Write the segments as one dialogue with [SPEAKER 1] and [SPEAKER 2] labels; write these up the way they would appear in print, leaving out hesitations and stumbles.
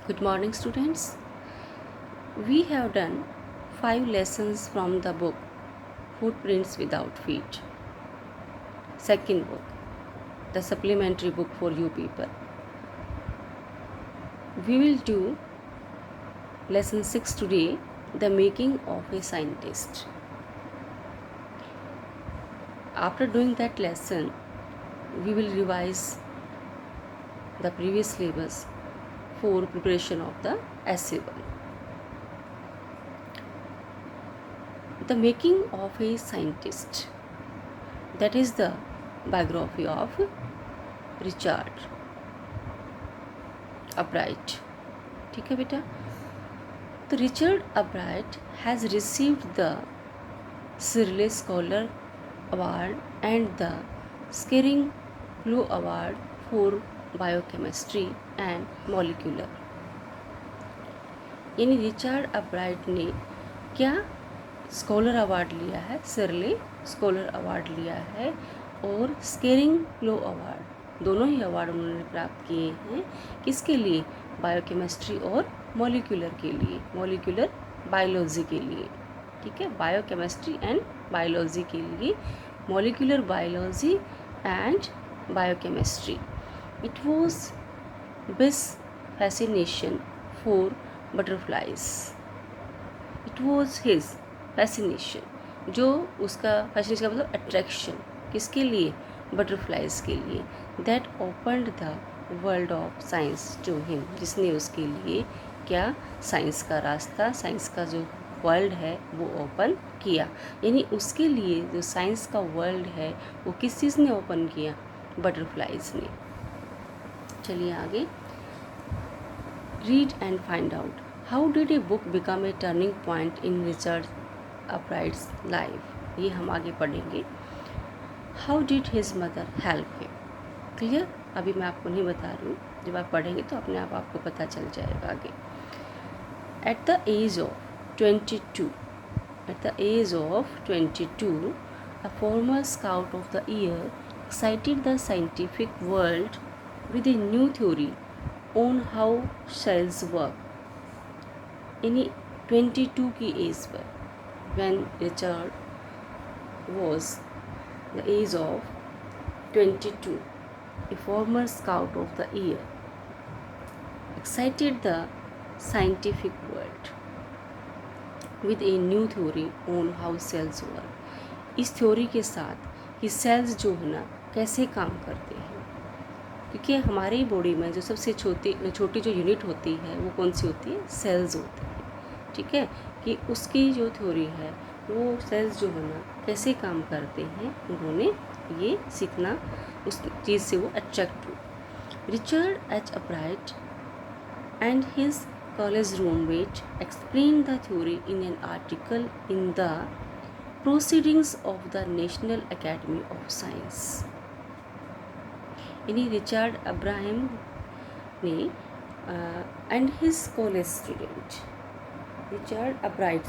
[SPEAKER 1] Good morning, students. We have done 5 lessons from the book Footprints Without Feet. Second book, the supplementary book for you people. We will do lesson 6 today, the making of a scientist. After doing that lesson, we will revise the previous syllabus for preparation of the essay 1. The making of a scientist, that is the biography of Richard Albright. ठीक है बेटा. तो Richard Albright has received the Shirley Scholar Award and the Scaring Blue Award for Biochemistry and Molecular. यानी Richard अब्राइट ने क्या scholar award लिया है, शिरले स्कॉलर अवार्ड लिया है और स्केरिंग ग्लो अवार्ड, दोनों ही अवार्ड उन्होंने प्राप्त किए हैं. किसके लिए? बायोकेमिस्ट्री और मॉलिक्यूलर के लिए, मॉलिक्यूलर बायोलॉजी के लिए. ठीक है, बायोकेमिस्ट्री एंड बायोलॉजी के लिए, molecular biology and biochemistry. It was best fascination for butterflies. It was his fascination, जो उसका फैसिनेशन का मतलब अट्रैक्शन, किसके लिए? बटरफ्लाइज के लिए. That opened the world of science to him, जिसने उसके लिए क्या? साइंस का रास्ता, साइंस का जो वर्ल्ड है वो ओपन किया. यानी उसके लिए जो साइंस का वर्ल्ड है वो किस चीज़ ने ओपन किया? बटरफ्लाइज ने. चलिए आगे. Read and find out how did a book become a turning point in Richard Ebright's life. ये हम आगे पढ़ेंगे. How did his mother help him. Clear? अभी मैं आपको नहीं बता रही हूँ, जब आप पढ़ेंगे तो अपने आप आपको पता चल जाएगा आगे. At the age of 22, a former scout of the year excited the scientific world with a new theory on how cells work. यानी 22 की as per, when Richard was the age of 22, a former scout of the year excited the scientific world with a new theory on how cells work. इस theory के साथ कि sales जो है ना कैसे काम करते हैं, क्योंकि हमारी बॉडी में जो सबसे छोटी जो यूनिट होती है वो कौन सी होती है? सेल्स होती है. ठीक है, कि उसकी जो थ्योरी है वो सेल्स जो है ना कैसे काम करते हैं, उन्होंने ये सीखना, उस चीज़ से वो अट्रैक्ट हुए. Richard H Ebright and his college roommate explain the theory in an article in the proceedings of the National Academy of Science. यानी रिचर्ड अब्राहम ने and his college student Richard Ebright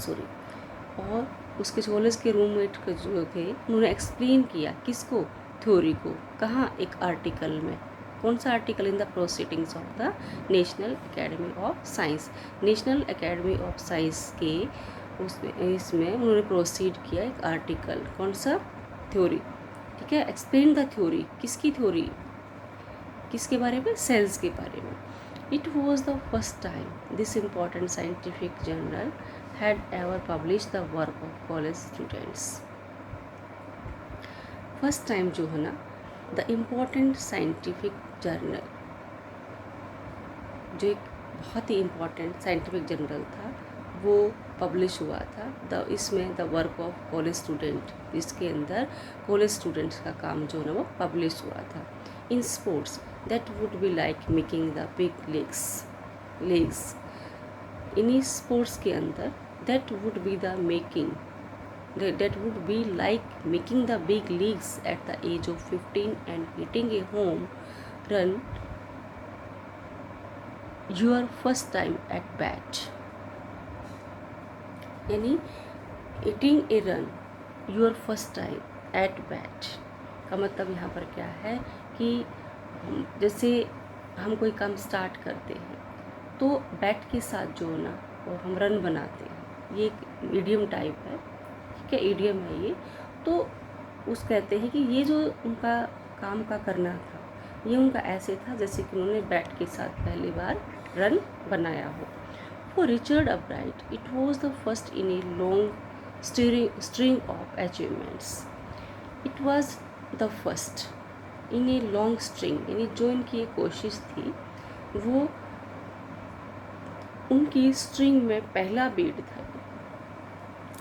[SPEAKER 1] और उसके college के roommate जो थे, उन्होंने explain किया किसको? थ्योरी को. कहाँ? एक आर्टिकल में. कौन सा article? In the proceedings of the National Academy of science. National Academy of science के इसमें उन्होंने प्रोसीड किया एक आर्टिकल. कौन सा? थ्योरी. ठीक है, एक्सप्लेन द थ्योरी. किसकी थ्योरी? किसके बारे में? सेल्स के बारे में. It was the first time this important scientific journal had ever published the work of college students. First time जो है ना, the important scientific journal, जो एक बहुत ही important scientific journal था, वो पब्लिश हुआ था. इसमें the work of college student, इसके अंदर कॉलेज स्टूडेंट्स का काम जो है ना वो पब्लिश हुआ था. In sports that would be like making the big leagues. इन्हीं स्पोर्ट्स के अंदर that would be like making the big leagues at the age of 15 and hitting a home run your first time at bat. यानी hitting a run your first time at bat का मतलब यहाँ पर क्या है कि जैसे हम कोई काम स्टार्ट करते हैं तो बैट के साथ जो है ना वो हम रन बनाते हैं, ये एक ईडियम टाइप है, ठीक है, ईडियम है ये। तो उस कहते हैं कि ये जो उनका काम का करना था, ये उनका ऐसे था जैसे कि उन्होंने बैट के साथ पहली बार रन बनाया हो। For Richard Ebright it was the first in a long string of achievements. It was the first in a long string, यानी जो इनकी एक कोशिश थी वो उनकी स्ट्रिंग में पहला बीट था,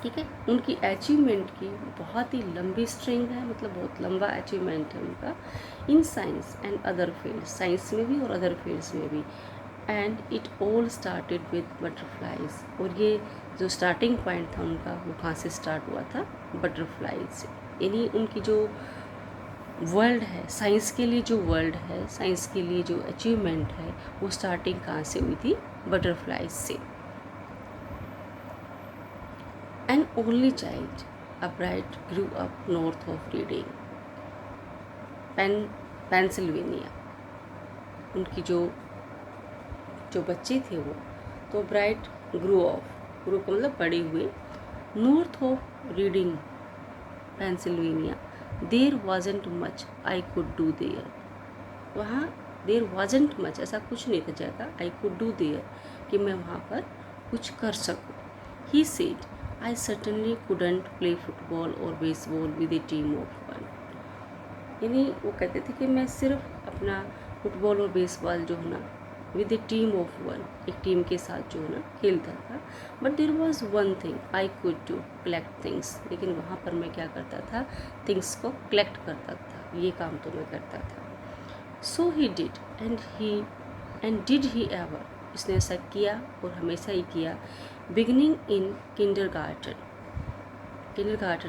[SPEAKER 1] ठीक है। उनकी अचीवमेंट की बहुत ही लंबी स्ट्रिंग है, मतलब बहुत लंबा अचीवमेंट है उनका, in science and other fields, science में भी और अदर फील्ड्स में भी। And it all started with butterflies, और ये जो स्टार्टिंग पॉइंट था उनका वो कहाँ से स्टार्ट हुआ था, बटरफ्लाइज से। यानी उनकी जो वर्ल्ड है, साइंस के लिए जो वर्ल्ड है, साइंस के लिए जो अचीवमेंट है, वो स्टार्टिंग कहाँ से हुई थी, बटरफ्लाइज से। An only child, Albright grew up north of Reading, Pennsylvania. उनकी जो बच्चे थे वो, तो ब्राइट ग्रू का मतलब बड़े हुए, north of reading, Pennsylvania. There wasn't much I could do their, वहाँ देर वाजंट मच, ऐसा कुछ नहीं था ज़्यादा, आई कुड डू देयर, कि मैं वहाँ पर कुछ कर सकूँ। He said I certainly couldn't play football or baseball with a team of one. यानी वो कहते थे कि मैं सिर्फ अपना फुटबॉल और बेसबॉल जो है ना with A team of one, एक टीम के साथ जो है ना खेलता था। But there was one thing I could do, collect things, लेकिन वहाँ पर मैं क्या करता था, थिंग्स को कलेक्ट करता था, ये काम तो मैं करता था। So he did and did he ever, इसने ऐसा किया और हमेशा ही किया। बिगनिंग इन किंडरगार्टन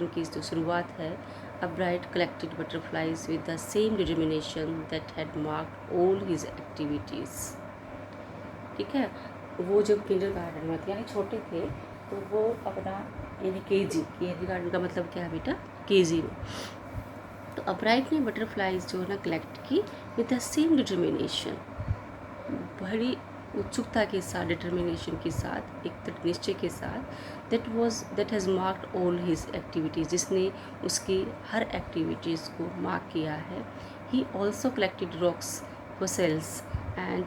[SPEAKER 1] की जो शुरुआत है, Ebright collected butterflies with the same determination that had marked all his activities, ठीक है। वो जब किंडरगार्टन में थे, यानी छोटे थे, तो वो अपना यानी केजी, किंडरगार्टन का मतलब क्या है बेटा, केजी में। तो अब्राइट ने बटरफ्लाइज जो है ना कलेक्ट की विद द सेम डिटर्मिनेशन, बड़ी उत्सुकता के साथ, डिटर्मिनेशन के साथ, एक दृढ़ निश्चय के साथ, that has marked all his activities, जिसने उसकी हर एक्टिविटीज़ को मार्क किया है। He also collected rocks, fossils and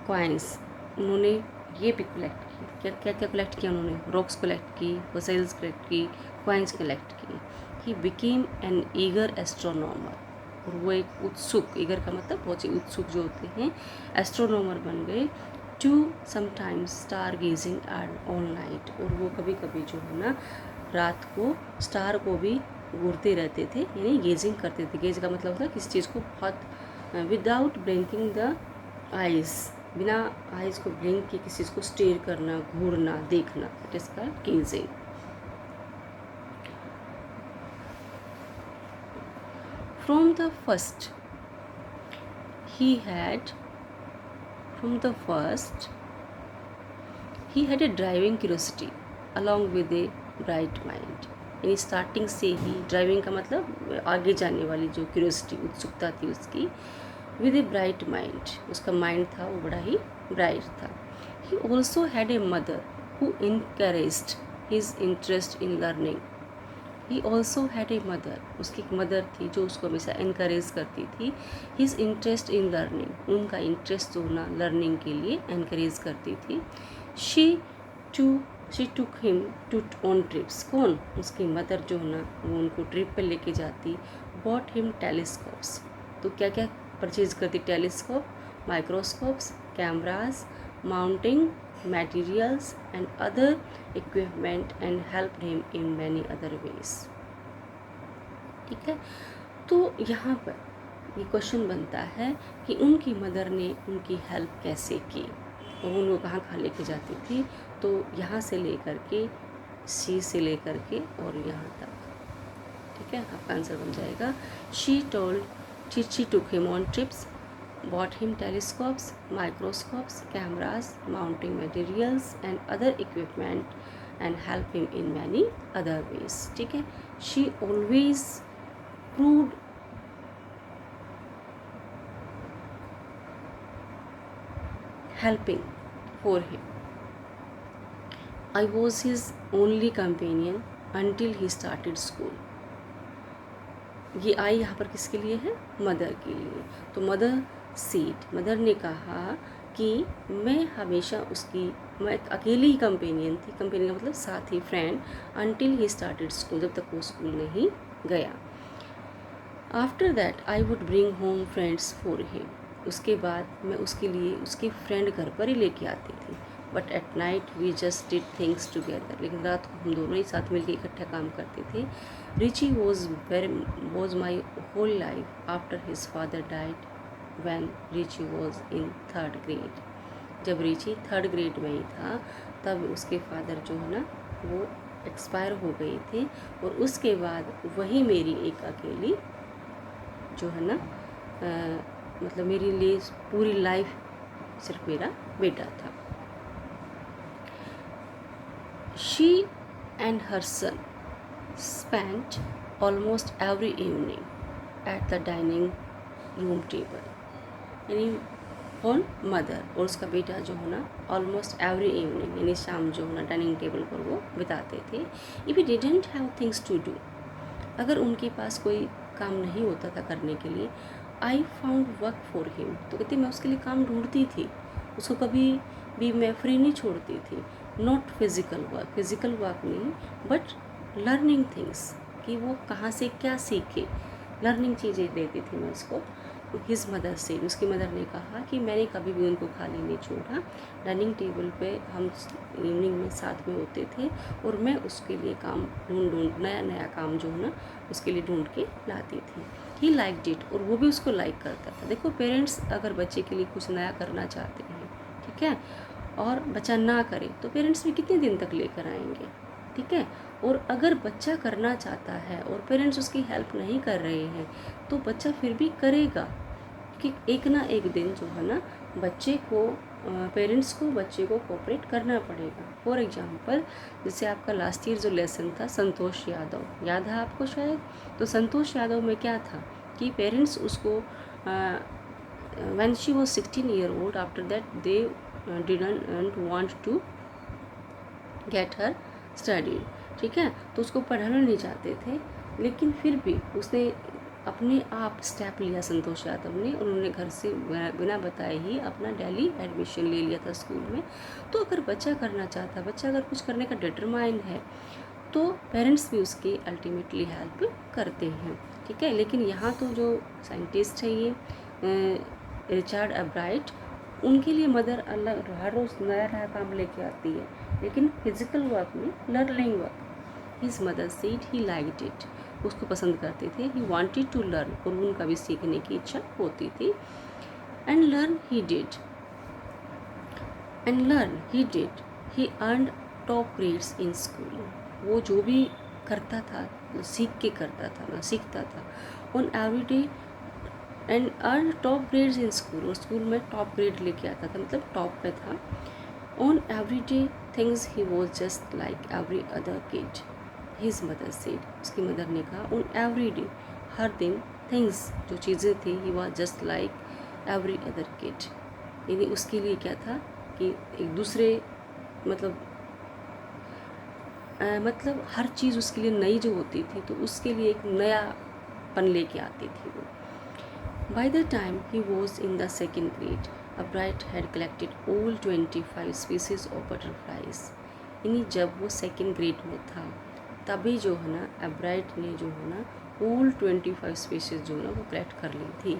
[SPEAKER 1] coins, उन्होंने ये भी कलेक्ट की, क्या क्या कलेक्ट किया उन्होंने, रॉक्स कलेक्ट की, फोसिल्स कलेक्ट की, कॉइन्स कलेक्ट की। He became an eager astronomer, और वो एक उत्सुक, ईगर का मतलब बहुत ही उत्सुक जो होते हैं, एस्ट्रोनॉमर बन गए। To sometimes star gazing and all night, और वो कभी कभी जो है ना रात को स्टार को भी घूरते रहते थे, यानी गेजिंग करते थे। गेज का मतलब होता है किसी चीज़ को बहुत विदाउट ब्लिंकिंग द आइज़, बिना आइज़ को ब्लिंक किए किसी चीज़ को स्टेयर करना, घूरना, देखना, it is called gazing. From the first he had a driving curiosity along with a bright mind, यानी स्टार्टिंग से ही, ड्राइविंग का मतलब आगे जाने वाली जो क्यूरियोसिटी, उत्सुकता थी उसकी, विद ए ब्राइट माइंड, उसका माइंड था वो बड़ा ही ब्राइट था। He also had a mother who encouraged his interest in learning. He also had a mother, उसकी एक मदर थी जो उसको हमेशा इनकरेज करती थी। हिज इंटरेस्ट इन लर्निंग, उनका इंटरेस्ट जो ना लर्निंग के लिए इनकरेज करती थी। She took him to on trips, कौन, उसकी मदर जो ना वो उनको ट्रिप पर लेके जाती। बॉट हिम टेलीस्कोप्स, तो क्या क्या परचेज करती, telescope, microscopes, cameras, mounting materials and other equipment and helped him in many other ways, ठीक है। तो यहाँ पर ये क्वेश्चन बनता है कि उनकी मदर ने उनकी हेल्प कैसे की, और उनको कहाँ कहाँ लेके जाती थी, तो यहाँ से लेकर के, सी से लेकर के और यहाँ तक, ठीक है, आपका आंसर बन जाएगा। She took him on trips, bought him telescopes, microscopes, cameras, mounting materials and other equipment and helped him in many other ways, ठीक है। She always proved helping for him. I was his only companion until he started school. ये आई यहाँ पर किसके लिए है? Mother के लिए. तो मदर सेड, मदर ने कहा कि मैं हमेशा उसकी, मैं एक अकेली ही कंपेनियन थी. कंपेनियन का मतलब साथी, friend. Until he started school, जब तक वो स्कूल नहीं गया. After that I would bring home friends for him. उसके बाद मैं उसके लिए उसके फ्रेंड घर पर ही लेके आती थी. But at night we just did things together. लेकिन रात को हम दोनों ही साथ मिलकर इकट्ठा काम करते थे. Richie was my whole life after his father died when Richie was in 3rd grade. जब रिची 3rd grade में ही था तब उसके फादर जो है ना वो एक्सपायर हो गए थे. और उसके बाद वही मेरी एक अकेली जो है ना मतलब मेरे लिए पूरी लाइफ सिर्फ मेरा बेटा था. She and her son spent almost every evening at the dining room table. यानी कौन? मदर. और उसका बेटा जो है ना ऑलमोस्ट एवरी इवनिंग यानी शाम जो है ना डाइनिंग टेबल पर वो बिताते थे. If he didn't have things to do, अगर उनके पास कोई काम नहीं होता था करने के लिए, I found work for him. तो कहते मैं उसके लिए काम ढूंढती थी, उसको कभी भी मैं फ्री नहीं छोड़ती थी. Not physical work, physical work नहीं, बट लर्निंग थिंग्स, कि वो कहाँ से क्या सीखे, लर्निंग चीज़ें देती थी मैं उसको. हिज मदर से, उसकी मदर ने कहा कि मैंने कभी भी उनको खाली नहीं छोड़ा. डाइनिंग टेबल पे हम इवनिंग में साथ में होते थे और मैं उसके लिए काम ढूंढ नया नया काम जो है ना उसके लिए ढूंढ के लाती थी. ही लाइक्ड इट, और वो भी उसको लाइक करता था. देखो पेरेंट्स अगर बच्चे के लिए कुछ नया करना चाहते हैं, ठीक है, और बच्चा ना करे तो पेरेंट्स भी कितने दिन तक लेकर आएंगे, ठीक है. और अगर बच्चा करना चाहता है और पेरेंट्स उसकी हेल्प नहीं कर रहे हैं तो बच्चा फिर भी करेगा, कि एक ना एक दिन जो है ना बच्चे को पेरेंट्स को बच्चे को कोऑपरेट करना पड़ेगा. फॉर एग्जांपल जैसे आपका लास्ट ईयर जो लेसन था संतोष यादव, याद है आपको शायद. तो संतोष यादव में क्या था कि पेरेंट्स उसको when she was 16 year old, after that they didn't want to get her study, ठीक है. तो उसको पढ़ाना नहीं चाहते थे, लेकिन फिर भी उसने अपने आप स्टेप लिया संतोष यादव ने. उन्होंने घर से बिना बताए ही अपना दिल्ली एडमिशन ले लिया था स्कूल में. तो अगर बच्चा करना चाहता, बच्चा अगर कुछ करने का डिटरमाइन है तो पेरेंट्स भी उसकी अल्टीमेटली हेल्प करते हैं, ठीक है. लेकिन यहाँ तो जो साइंटिस्ट है ये रिचर्ड अब्राइट, उनके लिए मदर अलग हर रोज़ नया नया काम लेके आती है, लेकिन फिजिकल वर्क में learning work. His mother said he liked it, उसको पसंद करते थे. ही वांटेड टू लर्न, और उनका भी सीखने की इच्छा होती थी. And learn he did, he earned top grades in school. वो जो भी करता था सीख के करता था ना, सीखता था. On every day and earn top grades in school, और स्कूल में टॉप ग्रेड लेके आता था, मतलब टॉप पे था. On every day things he was just like every other kid. His mother said, उसकी मदर ने कहा ऑन एवरी डे, हर दिन, थिंग्स जो चीज़ें थी, he was just like every other kid. यानी उसके लिए क्या था कि एक दूसरे मतलब हर चीज़ उसके लिए नई जो होती थी तो उसके लिए एक नयापन लेके आती थी वो. By the time he was in the 2nd grade, Albright had collected all 25 species of butterflies. यानी जब वो 2nd grade में था तभी जो है ना एब्राइट ने जो है ना all 25 स्पीसीज जो है ना वो कलेक्ट कर ली थी.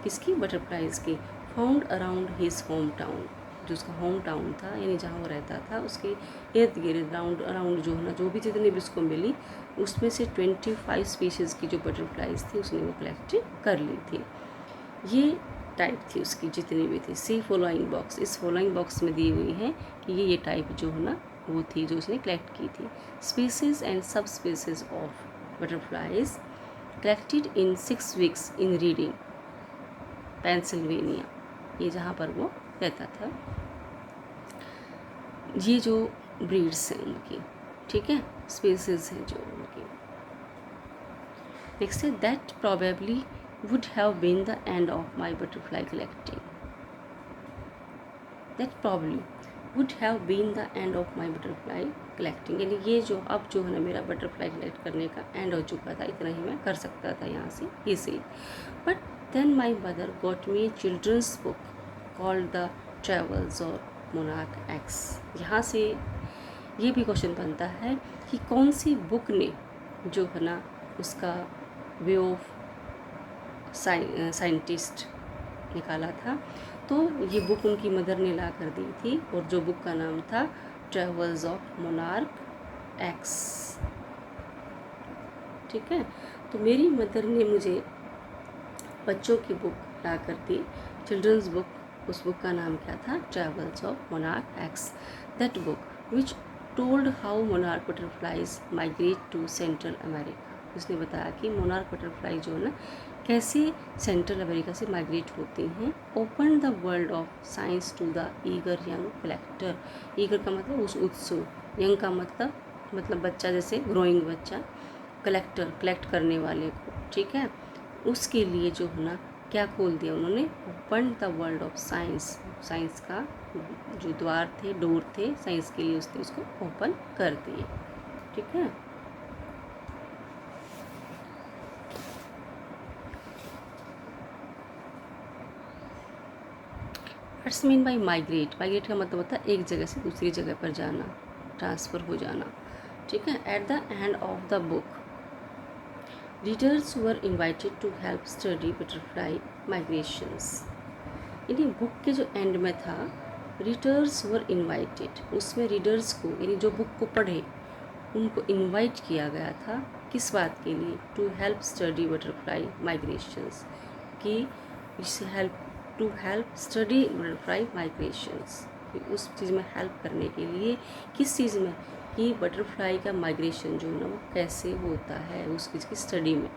[SPEAKER 1] किसकी? बटरफ्लाइज की. Found around his home town, जो उसका होम टाउन था यानी जहाँ वो रहता था उसके इर्द गिर्द अराउंड जो है ना जो भी जितनी भी उसको मिली उसमें से 25 स्पीसीज़ की जो बटरफ्लाइज थी उसने वो कलेक्ट कर ली थी. ये टाइप थी उसकी जितनी भी थी. सी फॉलोइंग बॉक्स, इस फॉलोइंग बॉक्स में दी हुई है कि ये टाइप जो है ना वो थी जो उसने कलेक्ट की थी. Species and sub species of butterflies collected in 6 weeks in reading, Pennsylvania, ये जहाँ पर वो रहता था. ये जो ब्रीड्स हैं उनकी, ठीक है, स्पीसीज हैं जो उनकी. नेक्स्ट है that probably would have been the end of my butterfly collecting. That probably would have been the end of my butterfly collecting, यानी ये जो अब जो है ना मेरा बटरफ्लाई कलेक्ट करने का एंड हो चुका था, इतना ही मैं कर सकता था यहाँ से इसे। But then my mother got me a children's book called the travels और मोनार्क एक्स। यहाँ से ये भी क्वेश्चन बनता है कि कौन सी बुक ने जो है ना उसका वे ऑफ साइंटिस्ट निकाला था। तो ये बुक उनकी मदर ने ला कर दी थी, और जो बुक का नाम था ट्रेवल्स ऑफ मोनार्क एक्स। ठीक है, तो मेरी मदर ने मुझे बच्चों की बुक ला कर दी, चिल्ड्रंस बुक। उस बुक का नाम क्या था? Travels of monarch X. That book which told how monarch butterflies migrate to central America. उसने बताया कि मोनार्क बटरफ्लाई जो है ना कैसे सेंट्रल अमेरिका से माइग्रेट होती हैं। Open the world of science to the eager young collector. Eager का मतलब उस उत्सुक, यंग का मतलब बच्चा, जैसे ग्रोइंग बच्चा, कलेक्टर कलेक्ट करने वाले को। ठीक है, उसके लिए जो है ना क्या खोल दिया उन्होंने? Open the world of science. Science का जो द्वार थे, डोर थे साइंस के लिए, उसने उसको ओपन कर दिए। ठीक है, what's mean by migrate? Migrate का मतलब होता है एक जगह से दूसरी जगह पर जाना, ट्रांसफ़र हो जाना। ठीक है, at the end of the book readers were invited to help study butterfly migrations. यानी बुक के जो एंड में था, रीडर्स वर इन्वाइटेड, उसमें रीडर्स को यानी जो बुक को पढ़े उनको इन्वाइट किया गया था। किस बात के लिए? To help study butterfly migrations, कि इससे to help study butterfly migrations, उस चीज़ में हेल्प करने के लिए। किस चीज़ में? कि बटरफ्लाई का माइग्रेशन जो है ना वो कैसे होता है, उस चीज़ की स्टडी में।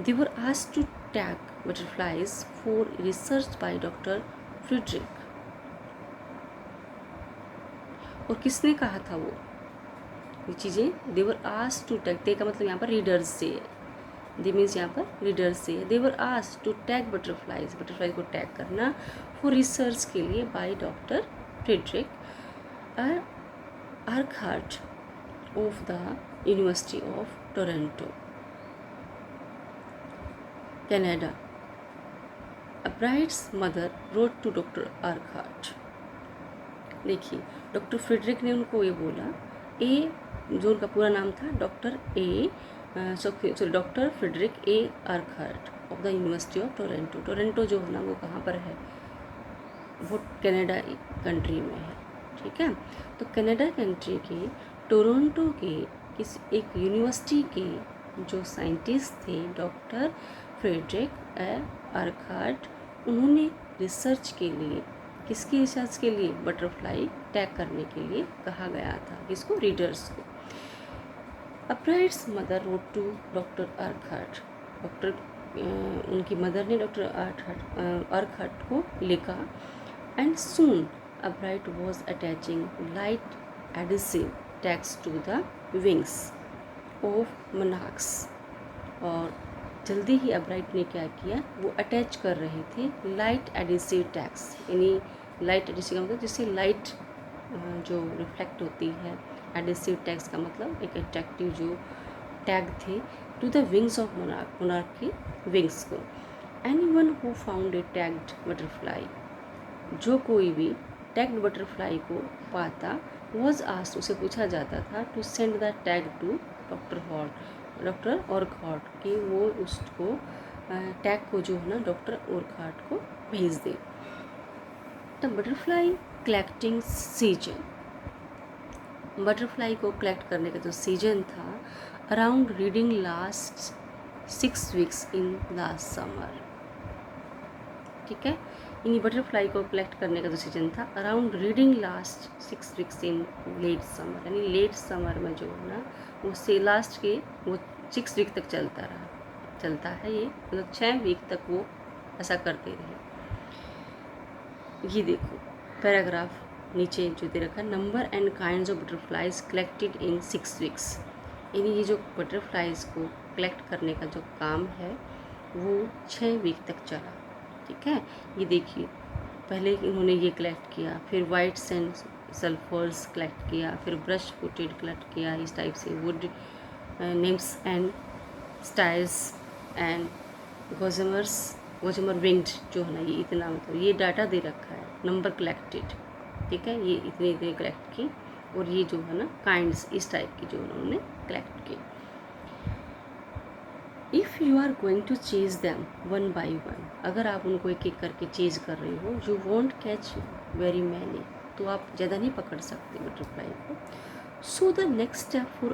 [SPEAKER 1] They were asked to tag butterflies for research by doctor Frederick. और किसने कहा था वो ये चीज़ें? They were asked to tag, tag का मतलब यहाँ पर रीडर्स से है, दे मीन्स यहाँ पर रीडर्स से है। They were asked to tag butterflies, butterfly को टैग करना फॉर रिसर्च के लिए by doctor Frederick Urquhart of the University of Toronto, Canada. Ebright's mother wrote to doctor Urquhart. देखिए, डॉक्टर फ्रिडरिक ने उनको ये बोला, ए जो उनका पूरा नाम था doctor Frederick A Urquhart of the University of Toronto. Toronto जो है ना वो कहाँ पर है? वो कनाडा कंट्री में है। ठीक है, तो कनाडा कंट्री के टोरंटो के एक यूनिवर्सिटी के जो साइंटिस्ट थे डॉक्टर फ्रेडरिक ए अर्कहार्ट, उन्होंने रिसर्च के लिए, किसकी रिसर्च के लिए? बटरफ्लाई टैग करने के लिए कहा गया था। किसको? रीडर्स को। Ebright's mother wrote to doctor Urquhart, doctor उनकी मदर ने डॉक्टर अर्कहार्ट को लिखा। And soon a bride was attaching light adhesive tags to the wings of monarchs. और जल्दी ही अब्राइट ने क्या किया? वो अटैच कर रहे थे लाइट एडिसिव टैग्स, यानी लाइट एडिसिव का मतलब जिससे लाइट जो रिफ्लेक्ट होती है। एडिसिव टैग्स का मतलब एक अट्रैक्टिव जो टैग थे to the wings of monarch, monarch की विंग्स को। Anyone who found a tagged butterfly, जो कोई भी टैग्ड बटरफ्लाई को पाता, वॉज आस्क्ड, उसे पूछा जाता था, to send the tag to doctor Urquhart, कि वो उसको टैग को जो है ना डॉक्टर अर्कहार्ट को भेज दे। The butterfly collecting season, butterfly को कलेक्ट करने का जो सीजन था, around reading last 6 weeks in last summer. ठीक है, यानी बटरफ्लाई को कलेक्ट करने का जो सीजन था, around reading last 6 weeks in late summer, यानी लेट समर में जो है ना वो से लास्ट के वो 6 वीक तक चलता है ये, मतलब 6 वीक तक वो ऐसा करते रहे। ये देखो पैराग्राफ नीचे जो दे रखा है, number and kinds of butterflies collected in 6 weeks, यानी ये जो बटरफ्लाइज को कलेक्ट करने का जो काम है वो 6 वीक तक चला। ठीक है, ये देखिए पहले इन्होंने ये कलेक्ट किया, फिर वाइट्स एंड सल्फर्स कलेक्ट किया, फिर ब्रश फुटेड कलेक्ट किया, इस टाइप से वुड निम्स एंड स्टाइल्स एंड गोजमर विंड जो है ना, ये इतना मतलब ये डाटा दे रखा है, नंबर कलेक्टेड, ठीक है, ये इतने इतने कलेक्ट की, और ये जो है ना काइंड्स इस टाइप की जो उन्होंने कलेक्ट की। If you are going to chase them one by one, अगर आप उनको एक एक करके चेज कर रहे हो, you won't catch very many, तो आप ज़्यादा नहीं पकड़ सकते बटरफ्लाई को। So the next step for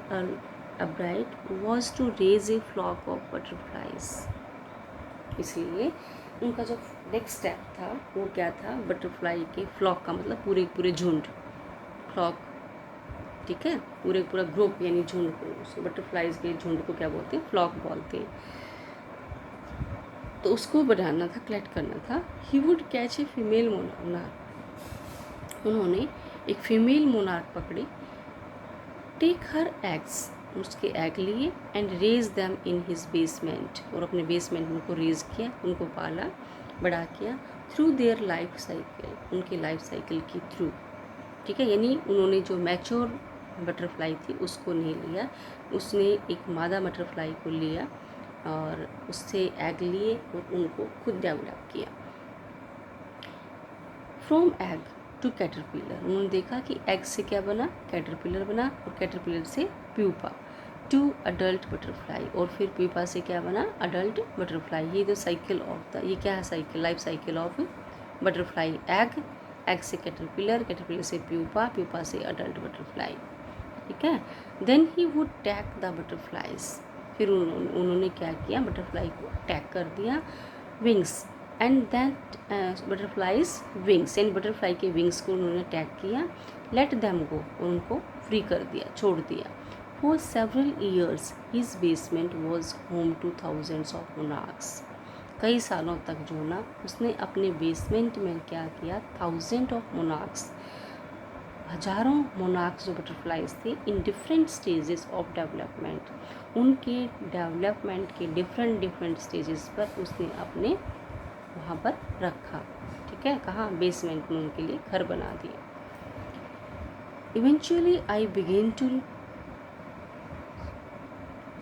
[SPEAKER 1] a bride was to raise a flock of butterflies, इसलिए उनका जो नेक्स्ट स्टेप था वो क्या था, बटरफ्लाई के फ्लॉक का मतलब पूरे पूरे झुंड, फ्लॉक, ठीक है, पूरे पूरा ग्रुप यानी झुंड को, बटरफ्लाइज के झुंड को क्या बोलते हैं, फ्लॉक बोलते हैं। तो उसको बनाना था, कलेक्ट करना था। He would catch a female monarch, उन्होंने एक फीमेल मोनार्क पकड़ी, टेक हर एग्स, उसके एग लिए, and raise them in his basement, और अपने बेसमेंट में उनको रेज किया, उनको पाला बड़ा किया, थ्रू देयर लाइफ साइकिल, उनके लाइफ साइकिल की थ्रू, ठीक है, यानी उन्होंने जो मैच्योर बटरफ्लाई थी उसको नहीं लिया, उसने एक मादा बटरफ्लाई को लिया और उससे एग लिए और उनको खुद डेवलप किया। फ्रॉम एग टू कैटरपिलर, उन्होंने देखा कि एग से क्या बना, कैटरपिलर बना, और कैटरपिलर से प्यूपा, टू अडल्ट बटरफ्लाई, और फिर प्यूपा से क्या बना, अडल्ट बटरफ्लाई। ये जो साइकिल ऑफ द, ये क्या है, cycle, life cycle of butterfly, egg से कैटरपिलर, कैटरपिलर से प्यूपा, प्यूपा से अडल्ट बटरफ्लाई, ठीक है। Then he would tag the butterflies, फिर उन्होंने क्या किया, बटरफ्लाई को टैग कर दिया, wings and that butterflies wings, and butterfly के विंग्स को उन्होंने टैग किया, लेट दैम गो, उनको फ्री कर दिया, छोड़ दिया। For several years his basement was home two thousands of monarchs, कई सालों तक जो ना उसने अपने बेसमेंट में क्या किया, थाउजेंड ऑफ मोनार्क्स, हजारों मोनार्क्स जो बटरफ्लाइज थे, in different stages of development, उनके डेवलपमेंट के डिफरेंट स्टेजेस पर उसने अपने वहाँ पर रखा, ठीक है, कहाँ, बेसमेंट में उनके लिए घर बना दिया।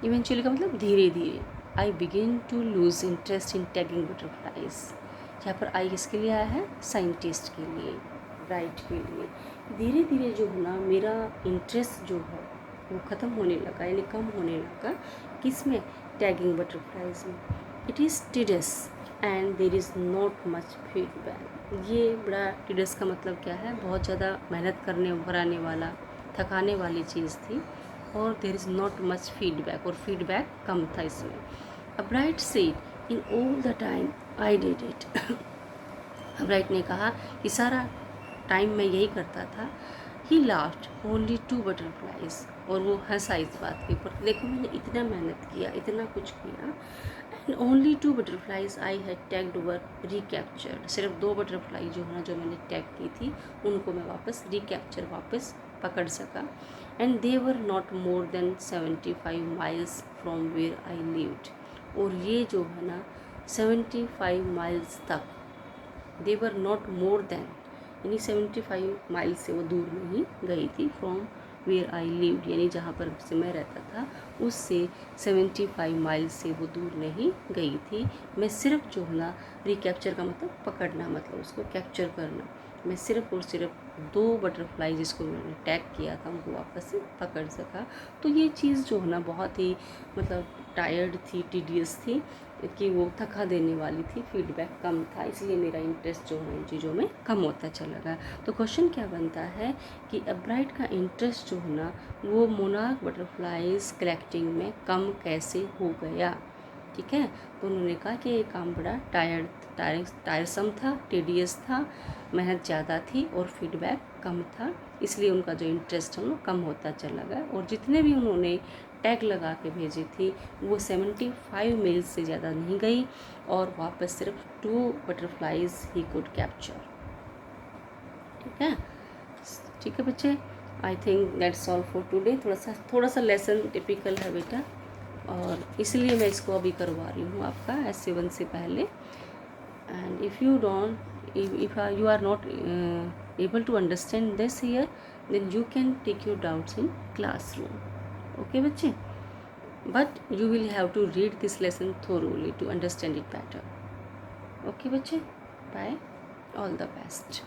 [SPEAKER 1] इवेंचुअली का मतलब धीरे धीरे, I begin to lose interest in tagging butterflies, यहाँ पर आई किसके लिए आया है, साइंटिस्ट के लिए, ब्राइड के लिए। धीरे धीरे जो है ना मेरा इंटरेस्ट जो है वो ख़त्म होने लगा, यानी कम होने लगा, किस में, टैगिंग बटरफ्लाइज में। It is tedious and there is not much feedback, ये बड़ा, टिडस का मतलब क्या है, बहुत ज़्यादा मेहनत करने कराने वाला, थकाने वाली चीज़ थी, और there is not much feedback, और फीडबैक कम था इसमें। A Bright said in all the time I did it, Bright ने कहा कि सारा टाइम मैं यही करता था। He laughed only two butterflies, और वो हंसा इस बात के ऊपर, देखो मैंने इतना मेहनत किया, इतना कुछ किया, and only two butterflies I had tagged were recaptured, सिर्फ 2 बटरफ्लाई जो है ना जो मैंने टैग की थी उनको मैं वापस रिकैप्चर, वापस पकड़ सका, and they were not more than 75 miles from where I lived, और ये जो है ना 75 माइल्स तक, दे वर नॉट मोर देन, यानी 75 माइल से वो दूर नहीं गई थी, फ्रॉम वेयर आई लिव्ड, यानी जहाँ पर से मैं रहता था उससे 75 माइल से वो दूर नहीं गई थी। मैं सिर्फ जो है ना, रिकैप्चर का मतलब पकड़ना, मतलब उसको कैप्चर करना, मैं सिर्फ और सिर्फ 2 बटरफ्लाई जिसको मैंने टैग किया था उनको वापस से पकड़ सका। तो ये चीज़ जो है ना बहुत ही मतलब टायर्ड थी, टीडियस थी, कि वो थका देने वाली थी, फीडबैक कम था, इसलिए मेरा इंटरेस्ट जो है इन चीज़ों में कम होता चला गया। तो क्वेश्चन क्या बनता है कि ब्राइड का इंटरेस्ट जो है ना वो मोनार्क बटरफ्लाइज कलेक्टिंग में कम कैसे हो गया, ठीक है। तो उन्होंने कहा कि ये काम बड़ा टायरसम था, टीडियस था, मेहनत ज़्यादा थी और फीडबैक कम था, इसलिए उनका जो इंटरेस्ट है वो कम होता चला गया, और जितने भी उन्होंने टैग लगा के भेजी थी वो 75 मील्स से ज़्यादा नहीं गई, और वापस सिर्फ 2 बटरफ्लाइज ही कुड कैप्चर, ठीक है बच्चे। I think that's all for today. थोड़ा सा लेसन टिपिकल है बेटा, और इसलिए मैं इसको अभी करवा रही हूँ आपका S7 से पहले। And if you don't if you are not able to understand this here, then you can take your doubts in classroom. Okay बच्चे, but you will have to read this lesson thoroughly to understand it better. Okay बच्चे, bye, all the best.